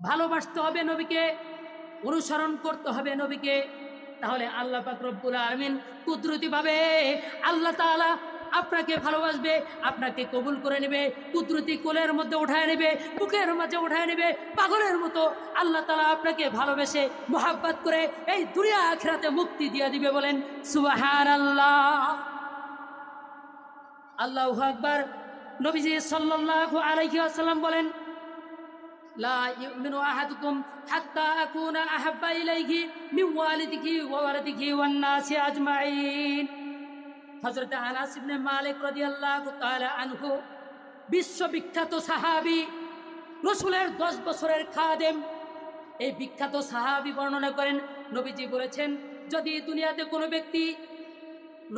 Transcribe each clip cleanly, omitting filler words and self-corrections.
ভালোবাসতে হবে নবীকে, অনুসরণ করতে হবে নবীকে। তাহলে আল্লাহ পাক রব্বুল আলামিন কুদরতিভাবে আল্লাহ তাআলা আপনাকে ভালোবাসবে, আপনাকে কবুল করে নেবে, কুদরতি কোলের মধ্যে উঠায় নেবে, বুকের মাঝে উঠায় নেবে। পাগলের মতো আল্লাহ তাআলা আপনাকে ভালোবেসে মোহাব্বত করে এই দুনিয়া আখিরাতে মুক্তি দিয়ে দিবে। বলেন সুবহানাল্লাহ, আল্লাহু আকবার। নবীজি সাল্লাল্লাহু আলাইহি ওয়াসাল্লাম বলেন, লা ইউমিনু আহাদুকুম হাত্তা আকুনা আহাব্বা ইলাইহি মিন ওয়ালিদিহি ওয়া ওয়ালাদিহি ওয়ান নাসি আজমাইন। হযরত আনাস ইবনে মালিক রাদিয়াল্লাহু তাআলা আনহু, বিশ্ববিখ্যাত সাহাবী, রাসূলের 10 বছরের খাদেম, এই বিখ্যাত সাহাবী বর্ণনা করেন, নবীজি বলেছেন, যদি দুনিয়াতে কোনো ব্যক্তি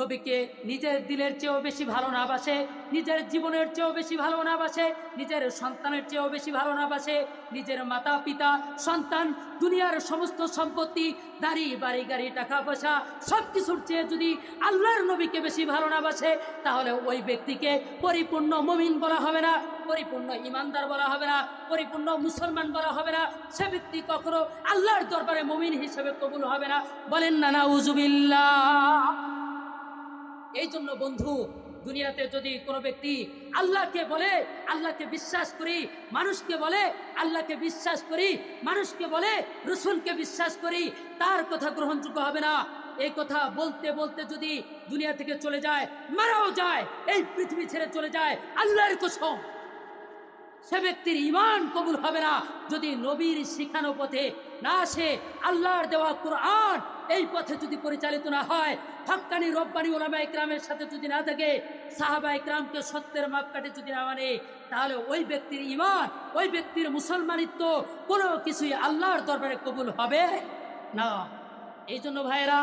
নবীকে নিজের দিলের চেয়েও বেশি ভালো না বাসে, নিজের জীবনের চেয়েও বেশি ভালো না বাসে, নিজের সন্তানের চেয়েও বেশি ভালো না বাসে, নিজের মাতা পিতা সন্তান দুনিয়ার সমস্ত সম্পত্তি দাড়ি বাড়ি গাড়ি টাকা পয়সা সব কিছুর চেয়ে যদি আল্লাহর নবীকে বেশি ভালো না বাসে, তাহলে ওই ব্যক্তিকে পরিপূর্ণ মুমিন বলা হবে না, পরিপূর্ণ ইমানদার বলা হবে না, পরিপূর্ণ মুসলমান বলা হবে না। সে ব্যক্তি কখনো আল্লাহর দরবারে মুমিন হিসেবে কবুল হবে না। বলেন না নাউজুবিল্লাহ। এই জন্য বন্ধু, দুনিয়াতে যদি কোনো ব্যক্তি আল্লাহকে বলে আল্লাহকে বিশ্বাস করি, মানুষকে বলে আল্লাহকে বিশ্বাস করি, মানুষকে বলে রসুলকে বিশ্বাস করি, তার কথা গ্রহণযোগ্য হবে না। এই কথা বলতে বলতে যদি দুনিয়া থেকে চলে যায়, মারাও যায়, এই পৃথিবী ছেড়ে চলে যায়, আল্লাহর কসম, সে ব্যক্তির ঈমান কবুল হবে না যদি নবীর শিখানো পথে না আসে, আল্লাহর দেওয়া কুরআন এই পথে যদি পরিচালিত না হয়, হক্কানি রব্বানি উলামা ইকরামের সাথে যদি না থাকে, সাহাবা ইকরামকে সত্যের মাপকাঠি যদি না মানে, তাহলে ওই ব্যক্তির ঈমান, ওই ব্যক্তির মুসলমানিত্ব কোনো কিছুই আল্লাহর দরবারে কবুল হবে না। এই জন্য ভাইয়েরা,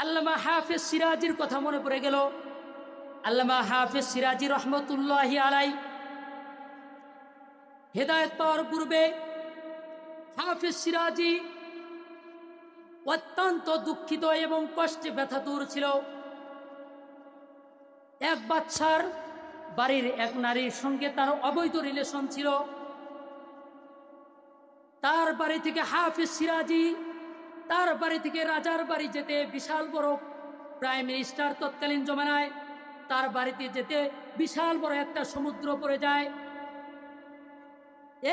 আল্লামা হাফেজ সিরাজির কথা মনে পড়ে গেল। আল্লামা হাফেজ সিরাজি রহমতুল্লাহি আলাইহি হেদায়েত পাওয়ার পূর্বে হাফেজ সিরাজি অত্যন্ত দুঃখিত এবং কষ্টে ব্যথাতুর ছিল। এক বাদশার বাড়ির এক নারীর সঙ্গে তার অবৈধ রিলেশন ছিল। তার বাড়ি থেকে হাফেজ সিরাজি তার বাড়ি থেকে রাজার বাড়ি যেতে বিশাল বড়, প্রাইম মিনিস্টার তৎকালীন জমানায়, তার বাড়িতে যেতে বিশাল বড় একটা সমুদ্র পড়ে যায়।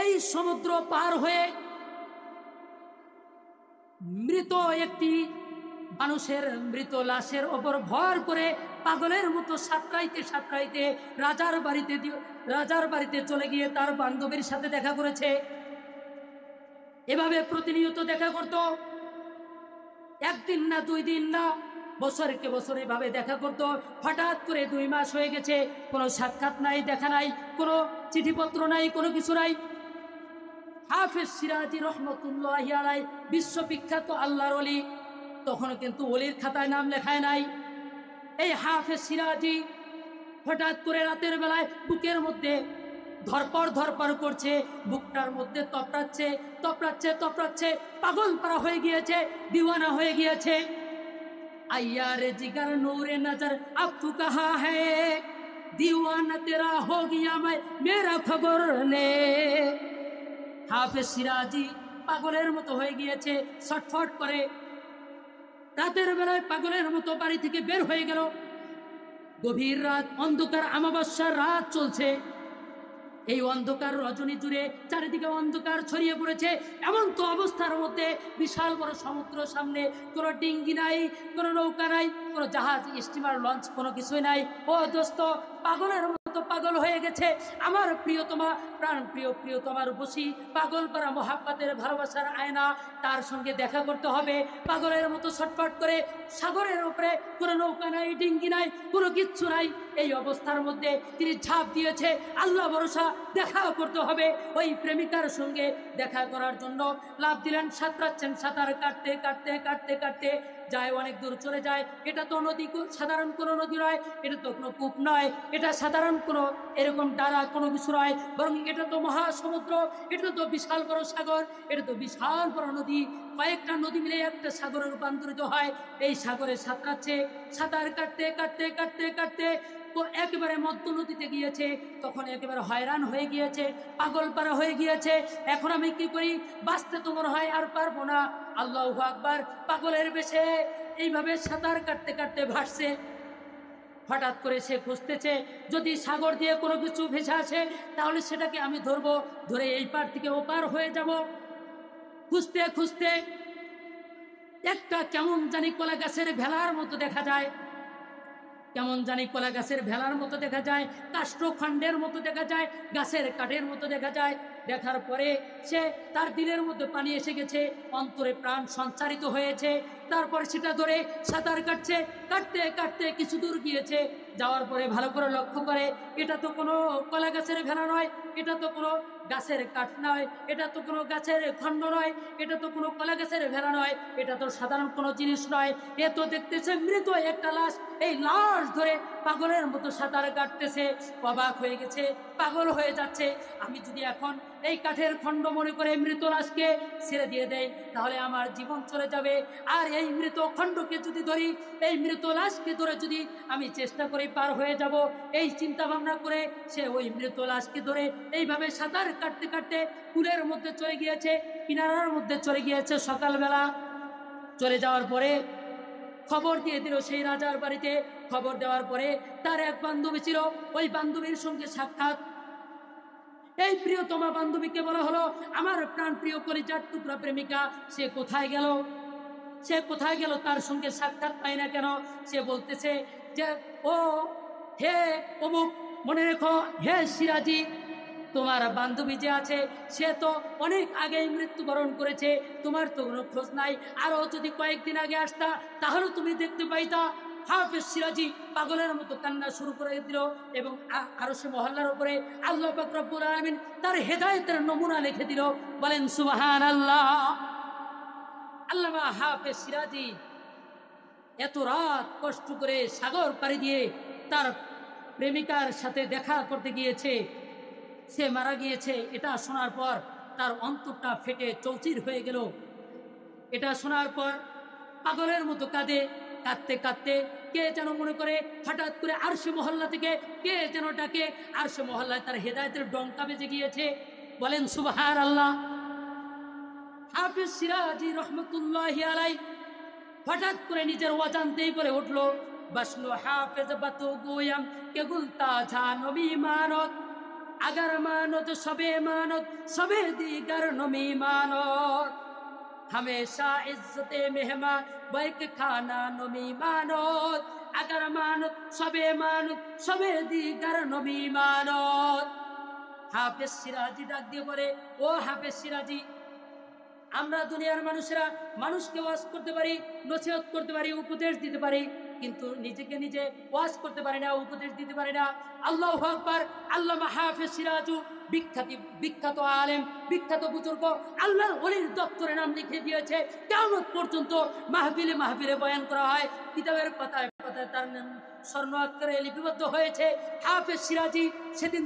এই সমুদ্র পার হয়ে মৃত একটি মানুষের মৃত লাশের ওপর ভর করে পাগলের মতো সাঁতরাইতে সাঁতরাইতে রাজার বাড়িতে চলে গিয়ে তার বান্ধবীর সাথে দেখা করেছে। এভাবে প্রতিনিয়ত দেখা করত, একদিন না 2 দিন না, বছরকে বছর এভাবে দেখা করত। হঠাৎ করে 2 মাস হয়ে গেছে, কোনো সাক্ষাৎ নাই, দেখা নাই, কোনো চিঠিপত্র নাই, কোনো কিছু নাই। হাফেজ সিরাজি রহমতুল্লাহি আলাইহি বিশ্ববিখ্যাত আল্লাহর ওলি, তখন কিন্তু ওলির খাতায় নাম লেখায় নাই। এই হাফেজ সিরাজি হঠাৎ করে রাতের বেলায় বুকের মধ্যে ধরপড় করছে, বুকটার মধ্যে তপড়াচ্ছে, পাগল পারা হয়ে গিয়েছে, দিওয়ানা হয়ে গিয়েছে। আইয়া রে জিগার নূরে নজর अब तू कहाँ है, दीवाना तेरा हो गया मैं, मेरा खबर ले। হাফেজ সিরাজি পাগলের মতো হয়ে গিয়েছে, ছটফট করে রাতের বেলায় পাগলের মতো বাড়ি থেকে বের হয়ে গেল। গভীর রাত, অন্ধকার, অমাবস্যার রাত চলছে। এই অন্ধকার রজনী জুড়ে চারিদিকে অন্ধকার ছড়িয়ে পড়েছে। এমন তো অবস্থার মধ্যে বিশাল বড় সমুদ্র সামনে, কোনো ডিঙ্গি নাই, কোনো নৌকা নাই, কোনো জাহাজ স্টিমার লঞ্চ কোনো কিছুই নাই। ও দোস্ত, পাগলের মতো পাগল হয়ে গেছে আমার প্রিয়তমা, প্রাণ প্রিয়তমার বসি, পাগল পারা মোহাব্বতের ভালোবাসার আয়না, তার সঙ্গে দেখা করতে হবে। পাগলের মতো ছটফট করে সাগরের উপরে কোনো নৌকা নাই, ডিঙ্গি নাই, কোনো কিচ্ছু নাই। এই অবস্থার মধ্যে তিনি ঝাঁপ দিয়েছে, আল্লাহ ভরসা, দেখা করতে হবে। ওই প্রেমিকার সঙ্গে দেখা করার জন্য লাফ দিলেন, সাঁতরাচ্ছেন, সাঁতার কাটতে কাটতে কাটতে কাটতে যায়, অনেক দূর চলে যায়। এটা তো নদী, সাধারণ কোনো নদী নয়, এটা তো কোনো কূপ নয়, এটা সাধারণ কোনো এরকম ডালা কোনো কিছু নয়, বরং এটা তো মহাসমুদ্র, এটা তো বিশাল বড় সাগর, এটা তো বিশাল বড় নদী। কয়েকটা নদী মিলে একটা সাগরে রূপান্তরিত হয়। এই সাগরে সাঁতরাচ্ছে, সাঁতার কাটতে কাটতে কাটতে কাটতে একেবারে মধ্য নদীতে গিয়েছে, তখন একেবারে হয়রান হয়ে গিয়েছে, পাগল পারা হয়ে গিয়েছে। এখন আমি কি করি, বাঁচতে তো মনে হয় আর পারবো না। আল্লাহু আকবার, পাগলের বেশে এইভাবে সাঁতার কাটতে কাটতে ভাসছে। হঠাৎ করে সে খুঁজতেছে, যদি সাগর দিয়ে কোনো কিছু ভেসে আসে তাহলে সেটাকে আমি ধরবো, ধরে এই পার থেকে ও পার হয়ে যাব। খুঁজতে খুঁজতে একটা কেমন জানি কলা গাছের ভেলার মতো দেখা যায়, কেমন জানি কলা গাছের ভেলার মতো দেখা যায়, কাষ্ঠখণ্ডের মতো দেখা যায়, গাছের কাঠের মতো দেখা যায়। দেখার পরে সে তার দিলের মধ্যে পানি এসে গেছে, অন্তরে প্রাণ সঞ্চারিত হয়েছে। তারপর সেটা ধরে সাঁতার কাটছে, কাটতে কাটতে কিছু দূর গিয়েছে। যাওয়ার পরে ভালো করে লক্ষ্য করে, এটা তো কোনো কলা গাছের ভেলা নয়, এটা তো কোনো গাছের কাঠ নয়, এটা তো কোনো গাছের খণ্ড নয়, এটা তো কোনো কলা গাছের ভেলা নয়, এটা তো সাধারণ কোনো জিনিস নয়। এ তো দেখতেছে মৃত একটা লাশ। এই লাশ ধরে পাগলের মতো সাঁতার কাটতেছে। অবাক হয়ে গেছে, পাগল হয়ে যাচ্ছে। আমি যদি এখন এই কাঠের খণ্ড মনে করে মৃত লাশকে ছেড়ে দিয়ে দেয় তাহলে আমার জীবন চলে যাবে। আর এই মৃত খণ্ডকে যদি ধরি, এই মৃত লাশকে ধরে যদি আমি চেষ্টা করি পার হয়ে যাব, এই চিন্তা ভাবনা করে সে ওই মৃত লাশকে ধরে এইভাবে সাঁতার কাটতে কাটতে কুলের মধ্যে চলে গিয়েছে, কিনারার মধ্যে চলে গিয়েছে। সকালবেলা চলে যাওয়ার পরে খবর দিয়ে দিল সেই রাজার বাড়িতে। খবর দেওয়ার পরে তার এক বান্ধবী ছিল, ওই বান্ধবীর সঙ্গে সাক্ষাৎ। এই প্রিয়তমা বান্ধবীকে বলা হলো, আমার প্রাণ প্রিয় কলিজার টুকরা প্রেমিকা সে কোথায় গেল, সে কোথায় গেল, তার সঙ্গে সাক্ষাৎ পাই না কেন। সে বলতেছে যে, ও হে অমুক, মনে রেখো হে সিরাজি, তোমার বান্ধবী যে আছে সে তো অনেক আগেই মৃত্যুবরণ করেছে, তোমার তো কোনো খোঁজ নাই। আরো যদি কয়েকদিন আগে আসতা তাহলে তুমি দেখতে পাইতা। হাফেজ সিরাজি পাগলের মতো কান্না শুরু করে দিল এবং আরশে মহল্লার উপরে আল্লাহ পাক রব্বুল আলামিন তার হেদায়েতের নমুনা লিখে দিল। বলেন সুবহানাল্লাহ। আল্লামা হাফেজ সিরাজি এত রাত কষ্ট করে সাগর পাড়ি দিয়ে তার প্রেমিকার সাথে দেখা করতে গিয়েছে, সে মারা গিয়েছে। এটা শোনার পর তার অন্তরটা ফেটে চৌচির হয়ে গেল। এটা শোনার পর পাগলের মতো কাঁদে, কাঁদতে কাঁদতে কে যেন মনে করে হঠাৎ করে আরশে মহল্লা থেকে কে যেন ডাকে। আরশে মহল্লায় তার হেদায়েতের ডঙ্কা বেজে গিয়েছে। বলেন সুবহানাল্লাহ। হাফেজ সিরাজি রহমতুল্লাহি আলাইহি হঠাৎ করে নিজের অজান্তেই বলে উঠল, বাসনো হাফেজ বাতো গোয়াম কে গুলতা ঝা নবী মানত, আগার মানত সবে মানত সবে দিগার নবী মানত, हमेशा इज्जत मेहमान बैक खाना नबी मानत, अगर मानत सबे दीगर नबी मानत। हाफेज सिराजी डाक दिए बोले, ओ हाफेज सिराजी, আমরা দুনিয়ার মানুষেরা মানুষকে ওয়াজ করতে পারি, নসিহত করতে পারি, উপদেশ দিতে পারি, কিন্তু নিজেকে নিজে ওয়াজ করতে পারি না, উপদেশ দিতে পারি না। আল্লাহু আকবার। আল্লামা হাফেজ সিরাজু বিখ্যাত আলেম, বিখ্যাত বুজুর্গ, আল্লাহর ওলির দপ্তরে নাম লিখে দিয়েছে। কিয়ামত পর্যন্ত মাহফিলে মাহফিলে বয়ান করা হয়, কিতাবের পাতায় পাতায় তার নাম স্বর্ণ অক্ষরে লিপিবদ্ধ হয়েছে। হাফেজ সিরাজি সেদিন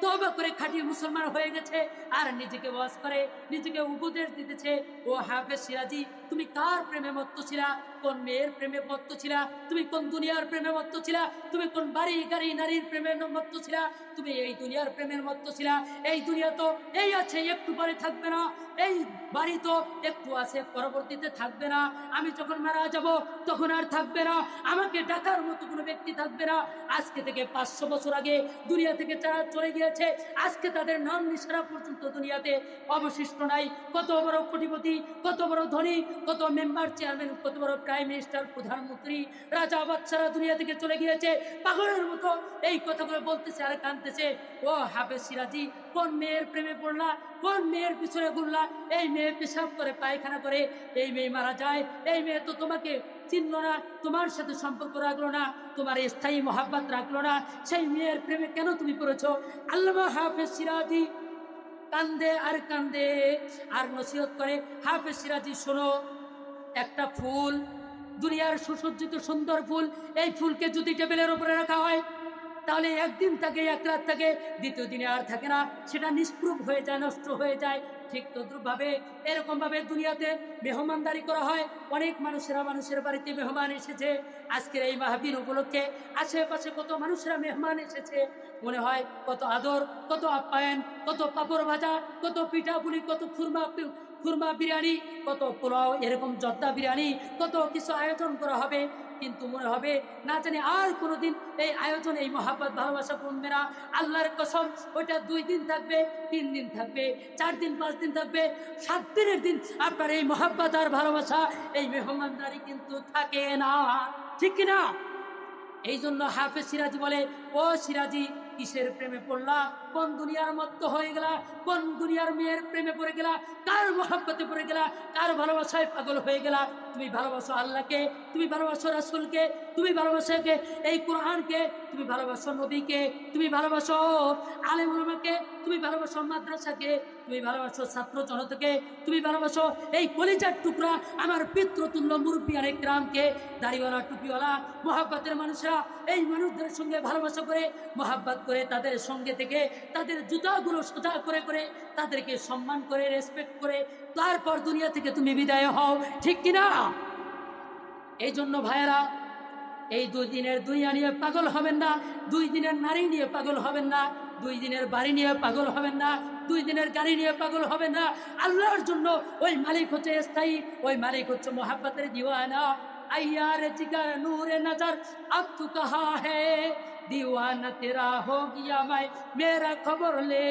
তওবা করে খাঁটি মুসলমান হয়ে গেছে আর নিজেকে ওয়াজ করে, নিজেকে উপদেশ দিতেছে। ও হাফেজ সিরাজি, তুমি কার প্রেমে মত্ত ছিলা? কোন মেয়ের প্রেমে মত্ত ছিলা? তুমি কোন দুনিয়ার প্রেমে মত্ত ছিলা? তুমি কোন বাড়ি গাড়ি নারীর প্রেমে মত্ত ছিলা? তুমি এই দুনিয়ার প্রেমের মত্ত ছিলা? এই দুনিয়া তো এই আছে, একটু পরে থাকবে না। এই বাড়ি তো একটু আছে, পরবর্তীতে থাকবে না। আমি যখন মারা যাব তখন আর থাকবে না। আমাকে ডাকার মতো কোনো ব্যক্তি থাকবে না। আজকে থেকে 500 বছর আগে দুনিয়া থেকে যারা চলে গিয়েছে, আজকে তাদের নাম নিশানা পর্যন্ত দুনিয়াতে অবশিষ্ট নাই। কত বড় কোটিপতি, কত বড় ধনী, কত মেম্বার চেয়ারম্যান, কত বড় প্রাইম মিনিস্টার, প্রধানমন্ত্রী, রাজা বাদশারা দুনিয়া থেকে চলে গিয়েছে। পাগলের মতো এই কথাগুলো বলতেছে আর কাঁদতেছে। ও হাফেজ সিরাজি, কোন মেয়ের প্রেমে পড়লা? কোন মেয়ের পিছনে ঘুরলা? এই মেয়ে পেশাব করে, পায়খানা করে, এই মেয়ে মারা যায়। এই মেয়ে তো তোমাকে চিনল না, তোমার সাথে সম্পর্ক রাখলো না, তোমার স্থায়ী মহাব্বত রাখলো না। সেই মেয়ের প্রেমে কেন তুমি পড়েছো? আল্লামা হাফেজ সিরাজি কান্দে আর কান্দে আর নসিহত করে। হাফেজ সিরাজি, শোনো, একটা ফুল, দুনিয়ার সুসজ্জিত সুন্দর ফুল, এই ফুলকে যদি টেবিলের উপরে রাখা হয় তাহলে একদিন থাকে, এক রাত থাকে, দ্বিতীয় দিনে আর থাকে না, সেটা নিষ্প্রভ হয়ে যায়, নষ্ট হয়ে যায়। ঠিক তদ্রুপভাবে এরকমভাবে দুনিয়াতে মেহমানদারি করা হয়। অনেক মানুষের বাড়িতে মেহমান এসেছে। আজকের এই মাহফিল উপলক্ষে আশেপাশে কত মানুষেরা মেহমান এসেছে, মনে হয় কত আদর, কত আপ্যায়ন, কত পাপড় ভাজা, কত পিঠাপুলি, কত খুরমা বিরিয়ানি, কত পোলাও, এরকম জর্দা বিরিয়ানি, কত কিছু আয়োজন করা হবে। কিন্তু মনে হবে না জানি আর কোনোদিন এই আয়োজন, এই মহাব্বত, ভালোবাসা কমবে না। আল্লাহর কসম, ওইটা 2 দিন থাকবে, 3 দিন থাকবে, 4 দিন, 5 দিন থাকবে, 7 দিনের দিন আপনার এই মহাব্বত আর ভালোবাসা, এই মেহমানদারি কিন্তু থাকে না। ঠিক কিনা? এই জন্য হাফেজ সিরাজি বলে, ও সিরাজি, কিসের প্রেমে পড়লা? কোন দুনিয়ার মত্ত হয়ে গেলা? কোন দুনিয়ার মেয়ের প্রেমে পড়ে গেলা? কার মহাব্বতে পড়ে গেলা? কার ভালোবাসায় পাগল হয়ে গেলা? তুমি ভালোবাসো আল্লাহকে, তুমি ভালোবাসো রাসূলকে, তুমি ভালোবাসো এই কোরআনকে, তুমি ভালোবাসো নবীকে, তুমি ভালোবাসো আলেম ওলামাকে, তুমি ভালোবাসো মাদ্রাসাকে, তুমি ভালোবাসো ছাত্র জনতাকে, তুমি ভালোবাসো এই কলিজার টুকরা আমার পিতৃতুল্য মুরব্বিয়ান ইকরামকে, দাড়িওয়ালা টুপিওয়ালা মহাব্বতের মানুষরা এই মানুষদের সঙ্গে ভালোবাসা করে, মহাব্বত করে, তাদের সঙ্গে থেকে তাদের জুতাগুলো সোজা করে করে তাদেরকে সম্মান করে, রেসপেক্ট করে, তারপর দুনিয়া থেকে তুমি বিদায় হও। ঠিক কিনা? এই জন্য ভাইয়েরা, এই 2 দিনের দুনিয়া নিয়ে পাগল হবেন না, 2 দিনের নারী নিয়ে পাগল হবেন না, 2 দিনের বাড়ি নিয়ে পাগল হবেন না, 2 দিনের গাড়ি নিয়ে পাগল হবেন না। আল্লাহর জন্য ওই মালিক হচ্ছে স্থায়ী, ওই মালিক হচ্ছে মোহাব্বতের দিওয়ানা। আইয়ার জিগার নূরে নজর अब तू कहाँ है, दीवाना तेरा हो गया मैं, मेरा खबर ले,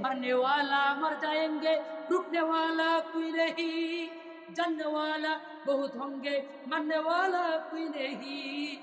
मरने वाला मर जाएंगे, रुकने वाला कोई नहीं, जानने वाला बहुत होंगे, मरने वाला कोई नहीं,